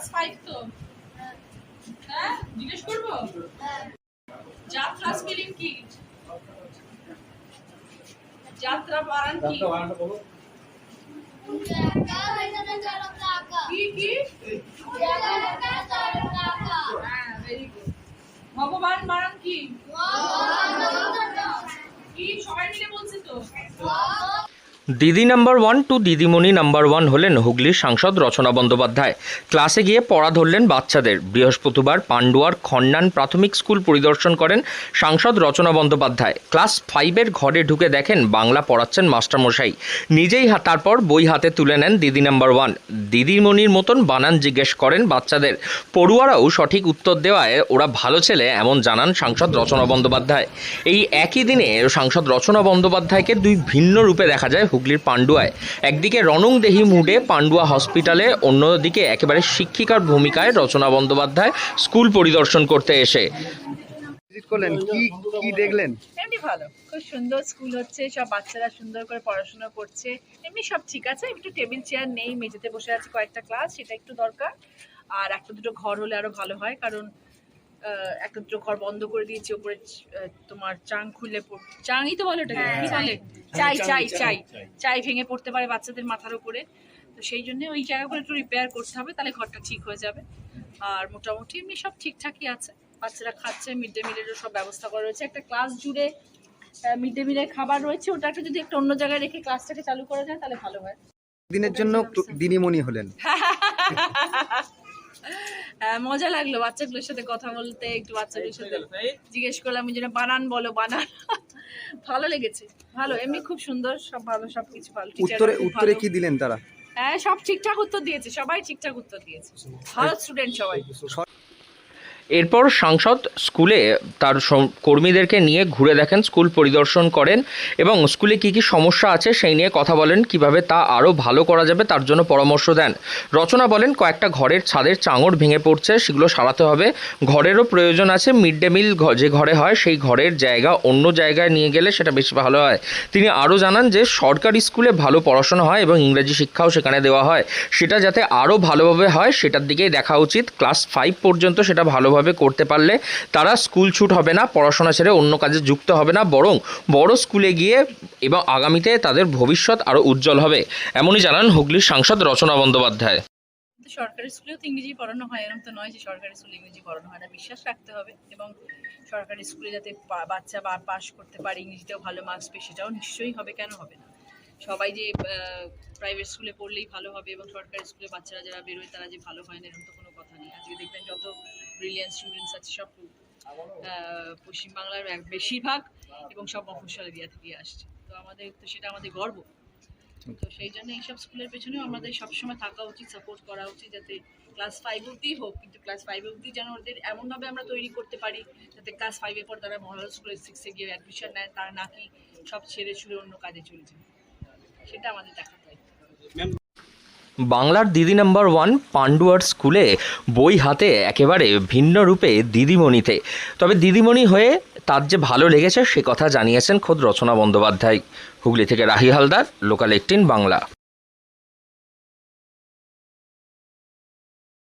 Class 5 তো হ্যাঁ জিজ্ঞেস করব যাত্রা স্পেলিং কি যাত্রা বানান কি কি ভেরি গুড ভগবান বানান কি কি সবাই মিলে বলছে তো দিদি নাম্বার 1 টু দিদিমণি নাম্বার 1 হলেন হুগলির সাংসদ রচনা বন্দ্যোপাধ্যায়। ক্লাসে গিয়ে পড়া ধরলেন বাচ্চাদের। বৃহস্পতিবার পান্ডুয়ার খন্নান প্রাথমিক স্কুল পরিদর্শন করেন সাংসদ রচনা বন্দ্যোপাধ্যায়। ক্লাস 5-এর ঘরে ঢুকে দেখেন বাংলা পড়াচ্ছেন মাস্টারমশাই। নিজেই তারপর বই হাতে তুলে নেন দিদি নাম্বার 1। দিদিমণির মতন বানান জিজ্ঞেস করেন বাচ্চাদের। পড়ুয়ারাও সঠিক উত্তর দেওয়ায় ওরা ভালো ছেলে এমন জানান সাংসদ রচনা বন্দ্যোপাধ্যায়। এই একই দিনে সাংসদ রচনা বন্দ্যোপাধ্যায়কে দুই ভিন্ন রূপে দেখা যায় হুগলির পান্ডুয়ায়। একদিকে রণংদেহী মুডে পান্ডুয়া হসপিটালে, অন্যদিকে একেবারে শিক্ষিকার ভূমিকায় রচনা বন্দ্যোপাধ্যায় স্কুল পরিদর্শন করতে এসে কি দেখলেন? এমনি ভালো, খুব সুন্দর স্কুল হচ্ছে, সব বাচ্চারা সুন্দর করে পড়াশোনা করছে, এমনি সব ঠিক আছে। একটু টেবিল চেয়ার নেই, মেঝেতে বসে আছে কয়েকটা ক্লাস, সেটা একটু দরকার। আর একটা দুটো ঘর হলে আরো ভালো হয়, কারণ একটা দুটো ঘর বন্ধ করে দিয়েছি। ওপরে তোমার চাং খুলে চাংই তো বলে ওটাকে, কি বলে, চাই ভেঙে পড়তে পারে বাচ্চাদের মাথার উপরে। তো সেই জন্য ওই জায়গাগুলো একটু রিপেয়ার করতে হবে, তাহলে ঘরটা ঠিক হয়ে যাবে। আর মোটামুটি এমনি সব ঠিকঠাকই আছে, বাচ্চারা খাচ্ছে, মিড ডে মিলেরও সব ব্যবস্থা করা রয়েছে। একটা ক্লাস জুড়ে মিড ডে মিলের খাবার রয়েছে, ওটাকে যদি একটা অন্য জায়গায় রেখে ক্লাসটাকে চালু করা যায় তাহলে ভালো হয়। দিনের জন্য দিদিমণি হলেন, মজা লাগলো বাচ্চাগুলোর সাথে কথা বলতে, একটু বাচ্চাগুলোর সাথে জিজ্ঞেস করলাম যেন বানান বলো, বানান ভালো লেগেছে। ভালো, এমনি খুব সুন্দর, সব ভালো, সবকিছু ভালো। উত্তরে কি দিলেন তারা? হ্যাঁ, সব ঠিকঠাক উত্তর দিয়েছে, সবাই ঠিকঠাক উত্তর দিয়েছে, ভালো স্টুডেন্ট সবাই। এরপর সাংসদ স্কুলে তার কর্মীদেরকে নিয়ে ঘুরে দেখেন, স্কুল পরিদর্শন করেন এবং স্কুলে কী কী সমস্যা আছে সেই নিয়ে কথা বলেন, কিভাবে তা আরও ভালো করা যাবে তার জন্য পরামর্শ দেন। রচনা বলেন কয়েকটা ঘরের ছাদের চাঙড় ভেঙে পড়ছে, সেগুলো সারাতে হবে। ঘরেরও প্রয়োজন আছে, মিড ডে মিল যে ঘরে হয় সেই ঘরের জায়গা অন্য জায়গায় নিয়ে গেলে সেটা বেশি ভালো হয়। তিনি আরও জানান যে সরকারি স্কুলে ভালো পড়াশোনা হয় এবং ইংরেজি শিক্ষাও সেখানে দেওয়া হয়, সেটা যাতে আরও ভালোভাবে হয় সেটার দিকেই দেখা উচিত। ক্লাস 5 পর্যন্ত সেটা ভালোভাবে করতে পারলে তারা স্কুল ছুট হবে না, পড়াশোনা ছেড়ে অন্য কাজে যুক্ত হবে না, বরং বড় স্কুলে গিয়ে এবং আগামীতে তাদের ভবিষ্যৎ আরো উজ্জ্বল হবে, এমনই জানান হুগলির সাংসদ রচনা বন্দ্যোপাধ্যায়। সরকারি স্কুলেও তো ইংরেজি পড়ানো হয়, এরকম তো নয় যে সরকারি স্কুলে ইংরেজি পড়ানো হয় না। বিশ্বাস রাখতে হবে এবং সরকারি স্কুলে যাতে বাচ্চা পাস করতে পারে, ইংরেজিতেও ভালো মার্কস পেয়ে, সেটাও নিশ্চয়ই হবে, কেন হবে না। সবাই যে প্রাইভেট স্কুলে পড়লেই ভালো হবে এবং সরকারি স্কুলে বাচ্চারা যারা বেরোয় তারা যে ভালো হয় না, এরকম তো কোনো কথা নেই। আজকে দেখবেন যত ব্রিলিয়ান্ট স্টুডেন্টস আছে সব পশ্চিমবাংলার বেশিরভাগ এবং সব মফস্বল এরিয়া থেকে আসছে। তো আমাদের তো সেটা আমাদের গর্ব। তো সেই জন্য এইসব স্কুলের পেছনেও আমাদের সবসময় থাকা উচিত, সাপোর্ট করা উচিত, যাতে ক্লাস 5 অবধি হোক, কিন্তু ক্লাস 5 অবধি যেন ওদের এমনভাবে আমরা তৈরি করতে পারি যাতে ক্লাস 5-এর পর তারা মডেল স্কুলে 6-এ গিয়ে অ্যাডমিশন নেয়, তারা নাকি সব ছেড়ে ছুড়ে অন্য কাজে চলে যায়, সেটা আমাদের দেখার দায়িত্ব। বাংলার দিদি নাম্বার 1 পান্ডুয়ার স্কুলে বই হাতে একেবারে ভিন্ন রূপে দিদিমণিতে, তবে দিদিমণি হয়ে তার যে ভালো লেগেছে সে কথা জানিয়েছেন খোদ রচনা বন্দ্যোপাধ্যায়। হুগলি থেকে রাহি হালদার, লোকাল 18 বাংলা।